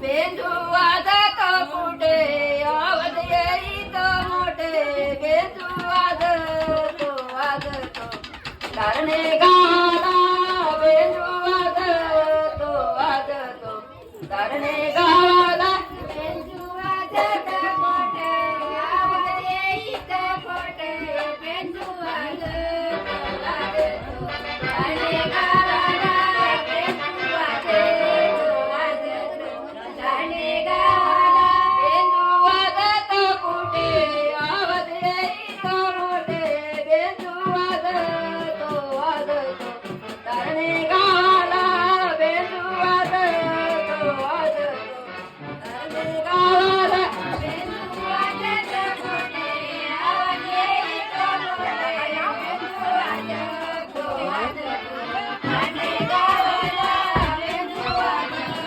बेंदू वाजत कुठे आवाज येईत मोठे बेंदू वाजतो तारणे गाला बेंदू वाजतो तारणे गावाला बेंदू वाजत मोठे आवाज येईत मोठे बेंदू वाजतो तारणे गावाला बेंदू वाजतो तारणे गावाला बेंदू वाजत कुठे आवाज येईत मोठे बेंदू वाजतो तारणे गावाला बेंदू वाजतो तारणे गावाला बेंदू वाजत कुठे आवाज येईत मोठे बेंदू वाजतो तारणे गावाला बेंदू वाजतो